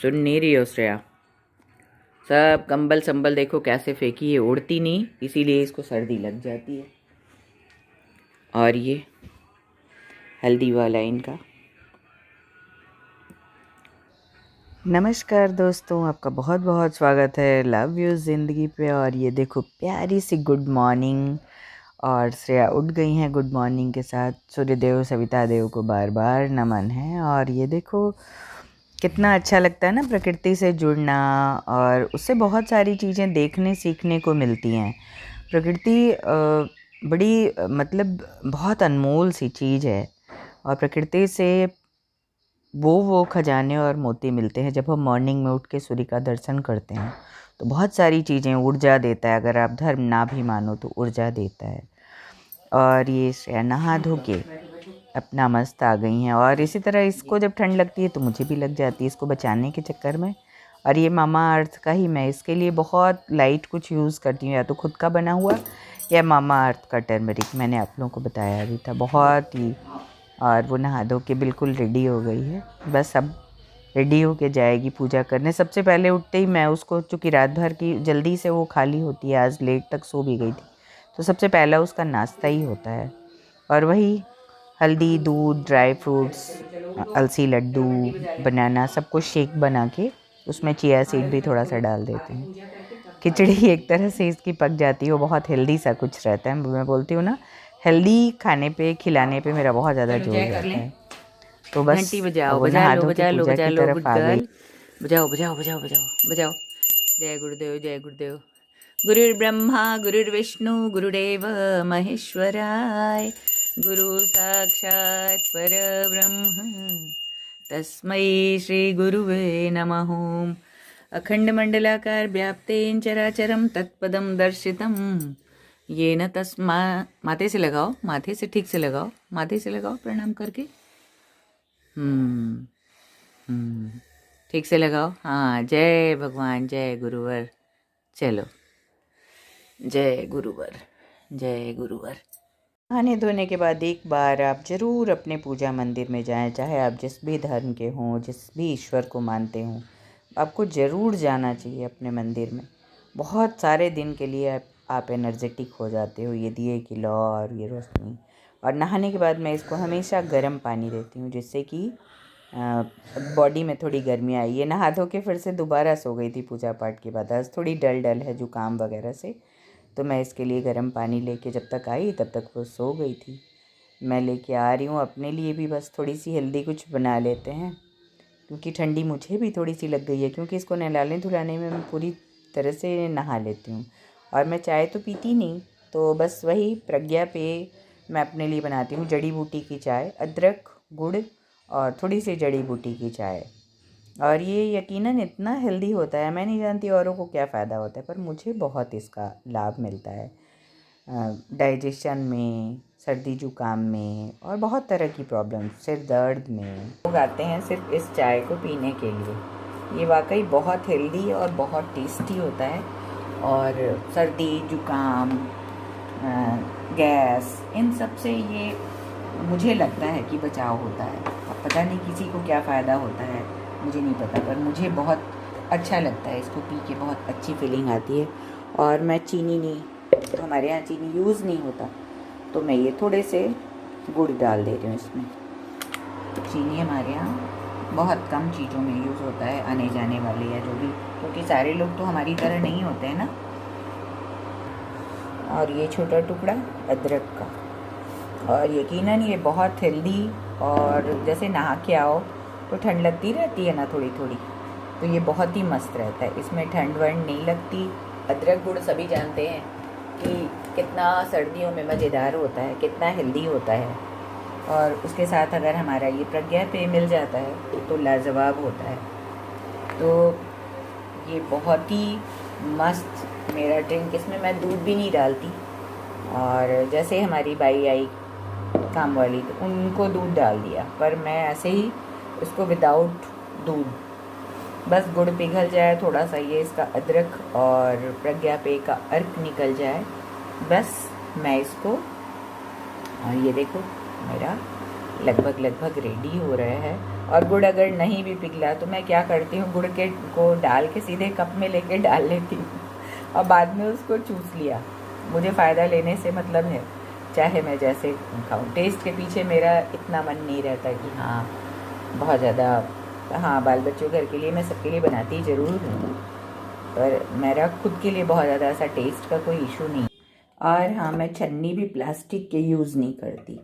सुन नहीं रही हो श्रेया। सब कंबल संबल देखो कैसे फेंकी है, उड़ती नहीं, इसीलिए इसको सर्दी लग जाती है। और ये हल्दी वाला इनका। नमस्कार दोस्तों, आपका बहुत बहुत स्वागत है लव यू ज़िंदगी पे। और ये देखो प्यारी सी गुड मॉर्निंग, और श्रेया उठ गई हैं गुड मॉर्निंग के साथ। सूर्यदेव सविता देव को बार बार नमन है। और ये देखो कितना अच्छा लगता है ना प्रकृति से जुड़ना, और उससे बहुत सारी चीज़ें देखने सीखने को मिलती हैं। प्रकृति बड़ी मतलब बहुत अनमोल सी चीज़ है, और प्रकृति से वो खजाने और मोती मिलते हैं जब हम मॉर्निंग में उठ के सूर्य का दर्शन करते हैं। तो बहुत सारी चीज़ें, ऊर्जा देता है, अगर आप धर्म ना भी मानो तो ऊर्जा देता है। और ये श्रेया नहा धो के अपना मस्त आ गई हैं। और इसी तरह इसको जब ठंड लगती है तो मुझे भी लग जाती है, इसको बचाने के चक्कर में। और ये मामा अर्थ का ही मैं इसके लिए बहुत लाइट कुछ यूज़ करती हूँ, या तो खुद का बना हुआ या मामा अर्थ का टर्मरिक। मैंने आप लोगों को बताया भी था बहुत ही। और वो नहा धो के बिल्कुल रेडी हो गई है, बस अब रेडी हो के जाएगी पूजा करने। सबसे पहले उठते ही मैं उसको, चूँकि रात भर की जल्दी से वो खाली होती है, आज लेट तक सो भी गई थी, तो सबसे पहला उसका नाश्ता ही होता है। और वही हल्दी, दूध, ड्राई फ्रूट्स, अलसी लड्डू, बनाना, सब कुछ शेक बना के उसमें चिया सीड भी थोड़ा सा डाल देते हैं। खिचड़ी एक तरह से इसकी पक जाती है, वो बहुत हेल्दी सा कुछ रहता है। मैं बोलती हूँ ना, हेल्दी खाने पे खिलाने पे मेरा बहुत ज़्यादा जोर रहता है। तो बस घंटी बजाओ, वो बजा नहा लो धो के बजा लो पूजा बजा की लो तरफ गुड आ गई। गर्ल। बजाओ बजाओ बजाओ बजाओ बजाओ। जय गुरुदेव जय गुरुदेव। गुरुर्ब्रह्मा गुरुर्विष्णु गुरुदेव महेश्वराय। गुरु साक्षात् परब्रह्म तस्मै श्री गुरुवे नमः। अखंडमंडलाकार व्याप्तेन चराचरम तत्पदम दर्शितम येन तस्मा। माथे से लगाओ, माथे से ठीक से लगाओ, माथे से लगाओ प्रणाम करके। ठीक से लगाओ। हाँ, जय भगवान जय गुरुवर। चलो, जय गुरुवर जय गुरुवर। नहाने धोने के बाद एक बार आप ज़रूर अपने पूजा मंदिर में जाएं, चाहे आप जिस भी धर्म के हों, जिस भी ईश्वर को मानते हों, आपको ज़रूर जाना चाहिए अपने मंदिर में। बहुत सारे दिन के लिए आप एनर्जेटिक हो जाते हो, ये दिए की लौ और ये रोशनी। और नहाने के बाद मैं इसको हमेशा गर्म पानी देती हूँ, जिससे कि बॉडी में थोड़ी गर्मी आई है। नहा धो के फिर से दोबारा सो गई थी पूजा पाठ के बाद, आज थोड़ी डल है जुकाम वगैरह से, तो मैं इसके लिए गर्म पानी लेके जब तक आई तब तक वो सो गई थी। मैं लेके आ रही हूँ अपने लिए भी, बस थोड़ी सी हेल्दी कुछ बना लेते हैं, क्योंकि ठंडी मुझे भी थोड़ी सी लग गई है। क्योंकि इसको नहलाने धुलाने में मैं पूरी तरह से नहा लेती हूँ, और मैं चाय तो पीती नहीं, तो बस वही प्रज्ञा पे मैं अपने लिए बनाती हूँ जड़ी बूटी की चाय, अदरक गुड़ और थोड़ी सी जड़ी बूटी की चाय। और ये यकीनन इतना हेल्दी होता है, मैं नहीं जानती औरों को क्या फ़ायदा होता है, पर मुझे बहुत इसका लाभ मिलता है डाइजेशन में, सर्दी जुकाम में, और बहुत तरह की प्रॉब्लम, सिर दर्द में। लोग आते हैं सिर्फ इस चाय को पीने के लिए। ये वाकई बहुत हेल्दी और बहुत टेस्टी होता है, और सर्दी जुकाम, गैस, इन सब से ये मुझे लगता है कि बचाव होता है। अब पता नहीं किसी को क्या फ़ायदा होता है, मुझे नहीं पता, पर मुझे बहुत अच्छा लगता है इसको पी के, बहुत अच्छी फीलिंग आती है। और मैं चीनी नहीं, तो हमारे यहाँ चीनी यूज़ नहीं होता, तो मैं ये थोड़े से गुड़ डाल दे रही हूँ इसमें। चीनी हमारे यहाँ बहुत कम चीज़ों में यूज़ होता है, आने जाने वाले या जो भी, क्योंकि सारे लोग तो हमारी तरह नहीं होते हैं ना। और ये छोटा टुकड़ा अदरक का, और यकीनन ये बहुत हेल्दी, और जैसे नहा के आओ तो ठंड लगती रहती है ना थोड़ी थोड़ी, तो ये बहुत ही मस्त रहता है, इसमें ठंड वंड नहीं लगती। अदरक गुड़ सभी जानते हैं कि कितना सर्दियों में मज़ेदार होता है, कितना हेल्दी होता है, और उसके साथ अगर हमारा ये प्रज्ञा पेय मिल जाता है तो लाजवाब होता है। तो ये बहुत ही मस्त मेरा ड्रिंक, इसमें मैं दूध भी नहीं डालती। और जैसे हमारी बाई आई काम वाली, तो उनको दूध डाल दिया, पर मैं ऐसे ही इसको विदाउट दूध, बस गुड़ पिघल जाए, थोड़ा सा ये इसका अदरक और प्रज्ञा पेय का अर्क निकल जाए, बस मैं इसको। और ये देखो मेरा लगभग रेडी हो रहा है। और गुड़ अगर नहीं भी पिघला तो मैं क्या करती हूँ, गुड़ के को डाल के सीधे कप में लेके डाल लेती हूँ और बाद में उसको चूस लिया। मुझे फ़ायदा लेने से मतलब है, चाहे मैं जैसे खाऊँ। टेस्ट के पीछे मेरा इतना मन नहीं रहता कि हाँ बहुत ज़्यादा, हाँ बाल बच्चों घर के लिए मैं सबके लिए बनाती ज़रूर हूँ, पर मेरा खुद के लिए बहुत ज़्यादा ऐसा टेस्ट का कोई इशू नहीं। और हाँ, मैं छन्नी भी प्लास्टिक के यूज़ नहीं करती,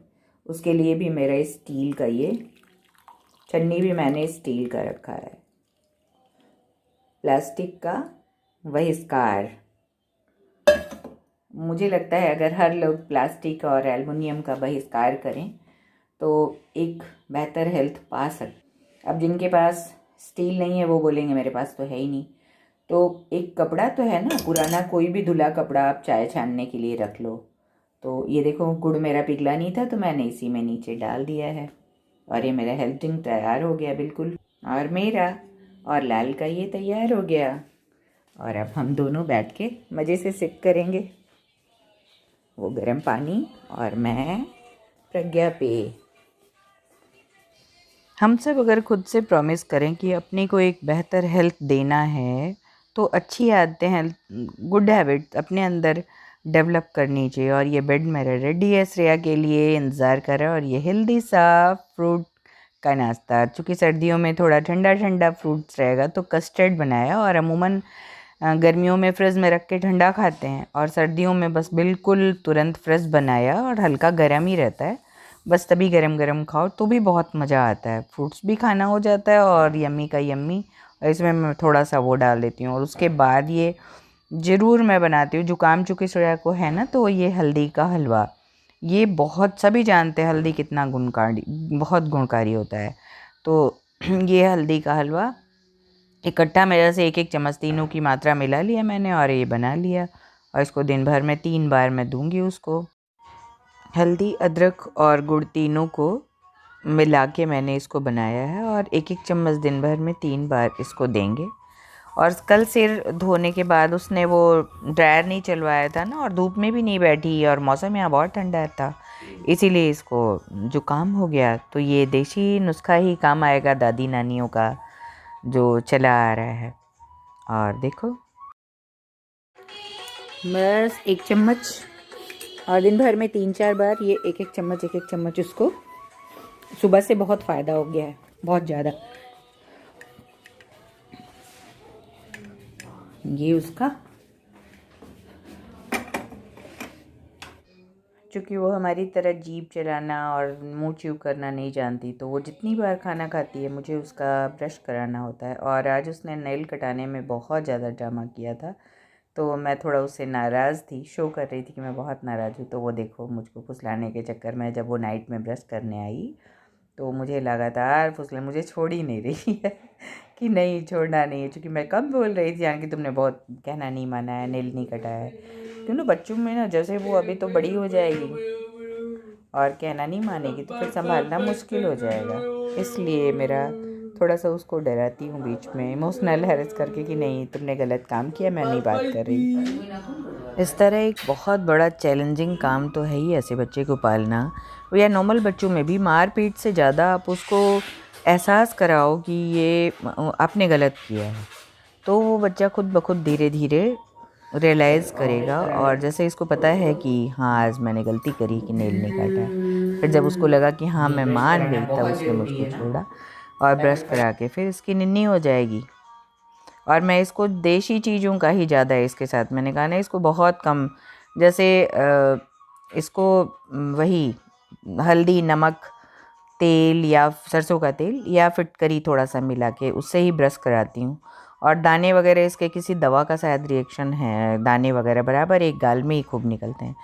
उसके लिए भी मेरा स्टील का, ये छन्नी भी मैंने स्टील का रखा है। प्लास्टिक का बहिष्कार, मुझे लगता है अगर हर लोग प्लास्टिक और एल्युमिनियम का बहिष्कार करें तो एक बेहतर हेल्थ पा सकते। अब जिनके पास स्टील नहीं है वो बोलेंगे मेरे पास तो है ही नहीं, तो एक कपड़ा तो है ना, पुराना कोई भी धुला कपड़ा आप चाय छानने के लिए रख लो। तो ये देखो, गुड़ मेरा पिघला नहीं था तो मैंने इसी में नीचे डाल दिया है और ये मेरा हेल्थ ड्रिंक तैयार हो गया बिल्कुल। और मेरा और लाल का ये तैयार हो गया और अब हम दोनों बैठ के मज़े से सिप करेंगे, वो गर्म पानी और मैं प्रज्ञा पेय। हम सब अगर खुद से प्रॉमिस करें कि अपने को एक बेहतर हेल्थ देना है तो अच्छी आदतें हैं, गुड हैबिट अपने अंदर डेवलप करनी चाहिए। और ये बेड मेरा रेडी है श्रेया के लिए, इंतज़ार कर रहा है। और ये हेल्दी सा फ्रूट का नाश्ता, चूँकि सर्दियों में थोड़ा ठंडा ठंडा फ्रूट्स रहेगा तो कस्टर्ड बनाया। और अमूमन गर्मियों में फ्रिज में रख के ठंडा खाते हैं और सर्दियों में बस बिल्कुल तुरंत फ्रेश बनाया और हल्का गर्म ही रहता है, बस तभी गरम गरम खाओ तो भी बहुत मज़ा आता है। फ्रूट्स भी खाना हो जाता है और यम्मी का यम्मी। और इसमें मैं थोड़ा सा वो डाल देती हूँ। और उसके बाद ये ज़रूर मैं बनाती हूँ, जुकाम चूँकि श्रेया को है ना, तो ये हल्दी का हलवा, ये बहुत सभी जानते हैं हल्दी कितना गुणकारी, बहुत गुणकारी होता है। तो ये हल्दी का हलवा इकट्ठा मेरे से एक एक चम्मच तीनों की मात्रा मिला लिया मैंने और ये बना लिया। और इसको दिन भर में 3 बार मैं दूंगी उसको। हल्दी, अदरक और गुड़ तीनों को मिला के मैंने इसको बनाया है और एक एक चम्मच दिन भर में 3 बार इसको देंगे। और कल सिर धोने के बाद उसने वो ड्रायर नहीं चलवाया था ना और धूप में भी नहीं बैठी और मौसम यहाँ बहुत ठंडा था, इसीलिए इसको जुकाम हो गया। तो ये देसी नुस्खा ही काम आएगा दादी नानियों का जो चला आ रहा है। और देखो, बस एक चम्मच और दिन भर में 3-4 बार ये एक एक चम्मच उसको, सुबह से बहुत फ़ायदा हो गया है, बहुत ज़्यादा। ये उसका, चूँकि वो हमारी तरह जीभ चलाना और मुंह च्यू करना नहीं जानती, तो वो जितनी बार खाना खाती है मुझे उसका ब्रश कराना होता है। और आज उसने नेल कटाने में बहुत ज़्यादा ड्रामा किया था, तो मैं थोड़ा उससे नाराज़ थी, शो कर रही थी कि मैं बहुत नाराज़ हूँ। तो वो देखो मुझको फुसलाने के चक्कर में जब वो नाइट में ब्रश करने आई तो मुझे लगातार फुसले, मुझे छोड़ ही नहीं रही है कि नहीं छोड़ना नहीं है। क्योंकि मैं कब बोल रही थी यार कि तुमने बहुत कहना नहीं माना है, नेल नहीं कटाया है। क्यों ना बच्चों में ना, जैसे वो अभी तो बड़ी हो जाएगी और कहना नहीं मानेगी तो फिर संभालना मुश्किल हो जाएगा। इसलिए मेरा थोड़ा सा उसको डराती हूँ बीच में इमोशनल हैरेस करके कि नहीं तुमने गलत काम किया, मैं नहीं बात कर रही। इस तरह एक बहुत बड़ा चैलेंजिंग काम तो है ही ऐसे बच्चे को पालना। या नॉर्मल बच्चों में भी मार पीट से ज़्यादा आप उसको एहसास कराओ कि ये आपने गलत किया है, तो वो बच्चा खुद ब खुद धीरे धीरे रियलाइज़ करेगा। और जैसे इसको पता है कि हाँ आज मैंने गलती करी कि नेल नहीं काटा, फिर जब उसको लगा कि हाँ मैं मान गई, तब उसने मुझको छोड़ा और ब्रश करा के फिर इसकी निन्नी हो जाएगी। और मैं इसको देसी चीज़ों का ही ज़्यादा है इसके साथ, मैंने कहा ना इसको बहुत कम, जैसे इसको वही हल्दी, नमक, तेल या सरसों का तेल या फिटकरी थोड़ा सा मिला के उससे ही ब्रश कराती हूँ। और दाने वगैरह इसके किसी दवा का शायद रिएक्शन है, दाने वगैरह बराबर एक गाल में ही खूब निकलते हैं,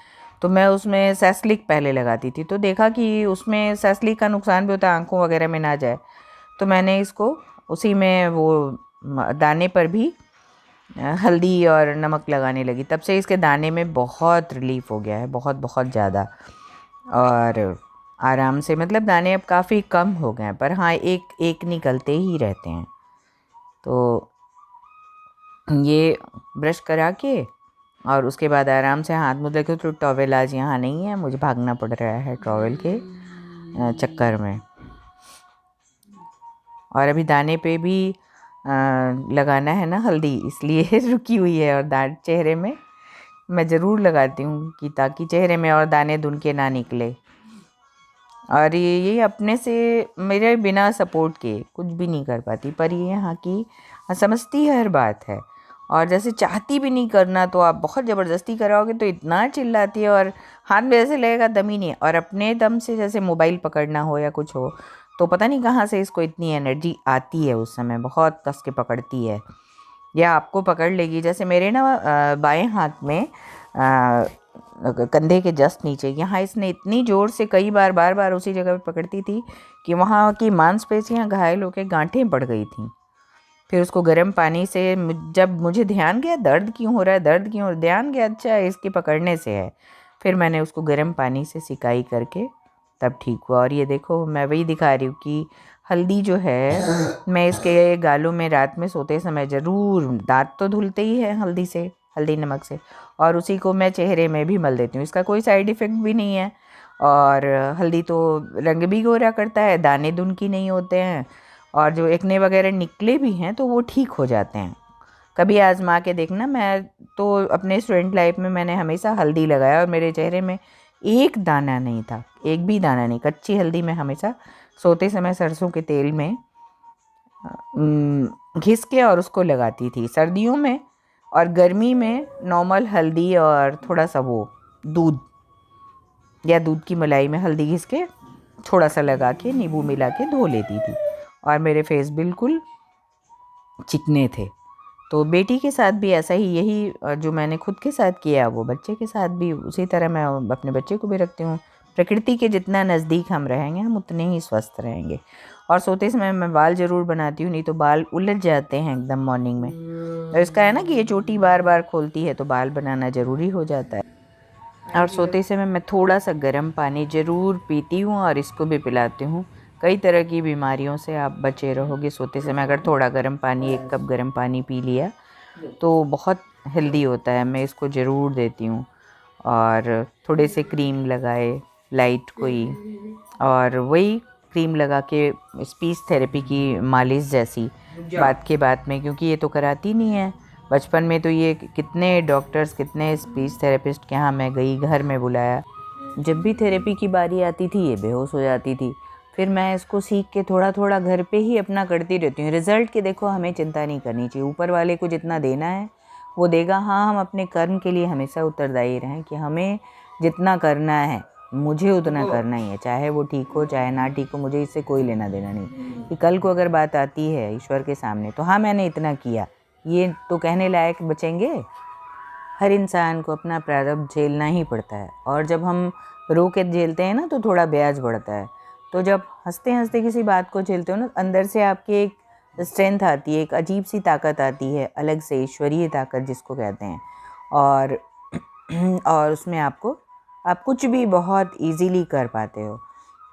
तो मैं उसमें सैस्लिक पहले लगाती थी, तो देखा कि उसमें सैस्लिक का नुकसान भी होता है, आँखों वगैरह में ना जाए, तो मैंने इसको उसी में वो दाने पर भी हल्दी और नमक लगाने लगी। तब से इसके दाने में बहुत रिलीफ हो गया है, बहुत बहुत ज़्यादा। और आराम से, मतलब दाने अब काफ़ी कम हो गए हैं, पर हाँ एक एक निकलते ही रहते हैं। तो ये ब्रश करा के और उसके बाद आराम से हाथ मुँह धो, तो टॉवेल आज यहाँ नहीं है, मुझे भागना पड़ रहा है टॉवेल के चक्कर में। और अभी दाने पे भी लगाना है ना हल्दी, इसलिए रुकी हुई है। और दांत चेहरे में मैं ज़रूर लगाती हूँ कि ताकि चेहरे में और दाने धुन के ना निकले। और ये अपने से मेरे बिना सपोर्ट के कुछ भी नहीं कर पाती, पर ये यहाँ की समझती है हर बात है। और जैसे चाहती भी नहीं करना तो आप बहुत ज़बरदस्ती कराओगे तो इतना चिल्लाती है, और हाथ में ऐसे लगेगा दम ही नहीं है। और अपने दम से जैसे मोबाइल पकड़ना हो या कुछ हो तो पता नहीं कहाँ से इसको इतनी एनर्जी आती है, उस समय बहुत कस के पकड़ती है या आपको पकड़ लेगी। जैसे मेरे ना बाएं हाथ में कंधे के जस्ट नीचे यहाँ इसने इतनी ज़ोर से कई बार बार बार उसी जगह पे पकड़ती थी कि वहाँ की मांसपेशियाँ घायल होकर गांठें पड़ गई थी। फिर उसको गर्म पानी से जब मुझे ध्यान गया दर्द क्यों हो रहा है, दर्द क्यों हो रहा है, ध्यान गया अच्छा इसके पकड़ने से है, फिर मैंने उसको गर्म पानी से सिकाई करके तब ठीक हुआ। और ये देखो मैं वही दिखा रही हूँ कि हल्दी जो है मैं इसके गालों में रात में सोते समय ज़रूर, दांत तो धुलते ही है हल्दी से, हल्दी नमक से, और उसी को मैं चेहरे में भी मल देती हूँ। इसका कोई साइड इफ़ेक्ट भी नहीं है। और हल्दी तो रंग भी गोरा करता है, दाने दुनकी नहीं होते हैं, और जो एक्ने वगैरह निकले भी हैं तो वो ठीक हो जाते हैं। कभी आजमा के देखना। मैं तो अपने स्टूडेंट लाइफ में मैंने हमेशा हल्दी लगाया और मेरे चेहरे में एक दाना नहीं था, एक भी दाना नहीं। कच्ची हल्दी मैं हमेशा सोते समय सरसों के तेल में घिस के और उसको लगाती थी सर्दियों में, और गर्मी में नॉर्मल हल्दी और थोड़ा सा वो दूध या दूध की मलाई में हल्दी घिस के थोड़ा सा लगा के नींबू मिला के धो लेती थी, और मेरे फेस बिल्कुल चिकने थे। तो बेटी के साथ भी ऐसा ही, यही जो मैंने खुद के साथ किया वो बच्चे के साथ भी उसी तरह मैं अपने बच्चे को भी रखती हूँ। प्रकृति के जितना नज़दीक हम रहेंगे हम उतने ही स्वस्थ रहेंगे। और सोते समय मैं बाल ज़रूर बनाती हूँ, नहीं तो बाल उलझ जाते हैं एकदम मॉर्निंग में। तो इसका है ना कि ये चोटी बार बार खोलती है तो बाल बनाना ज़रूरी हो जाता है। और सोते समय मैं थोड़ा सा गर्म पानी ज़रूर पीती हूँ और इसको भी पिलाती हूँ। कई तरह की बीमारियों से आप बचे रहोगे सोते समय, अगर थोड़ा गर्म पानी, 1 कप गर्म पानी पी लिया तो बहुत हेल्दी होता है। मैं इसको ज़रूर देती हूँ। और थोड़े से क्रीम लगाए लाइट कोई, और वही क्रीम लगा के स्पीच थेरेपी की मालिश जैसी बात के बाद में, क्योंकि ये तो कराती नहीं है। बचपन में तो ये कितने डॉक्टर्स, कितने स्पीच थेरेपिस्ट के यहाँ मैं गई, घर में बुलाया, जब भी थेरेपी की बारी आती थी ये बेहोश हो जाती थी। फिर मैं इसको सीख के थोड़ा थोड़ा घर पे ही अपना करती रहती हूँ। रिज़ल्ट की देखो हमें चिंता नहीं करनी चाहिए, ऊपर वाले को जितना देना है वो देगा। हाँ, हम अपने कर्म के लिए हमेशा उत्तरदायी रहें कि हमें जितना करना है मुझे उतना करना ही है, चाहे वो ठीक हो चाहे ना ठीक हो, मुझे इससे कोई लेना देना नहीं। कि कल को अगर बात आती है ईश्वर के सामने तो हाँ मैंने इतना किया, ये तो कहने लायक बचेंगे। हर इंसान को अपना प्रारब्ध झेलना ही पड़ता है, और जब हम रो के झेलते हैं ना तो थोड़ा ब्याज बढ़ता है। तो जब हंसते हंसते किसी बात को झेलते हो ना, अंदर से आपकी एक स्ट्रेंथ आती है, एक अजीब सी ताकत आती है, अलग से ईश्वरीय ताकत जिसको कहते हैं। और और उसमें आप कुछ भी बहुत इजीली कर पाते हो।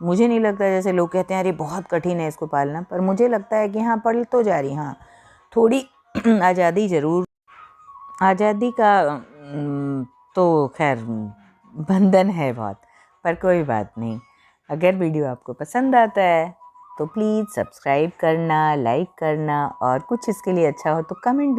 मुझे नहीं लगता, जैसे लोग कहते हैं अरे बहुत कठिन है इसको पालना, पर मुझे लगता है कि हाँ पल तो जा रही, हाँ थोड़ी आज़ादी ज़रूर, आज़ादी का तो खैर बंधन है बहुत, पर कोई बात नहीं। अगर वीडियो आपको पसंद आता है तो प्लीज़ सब्सक्राइब करना, लाइक करना, और कुछ इसके लिए अच्छा हो तो कमेंट भी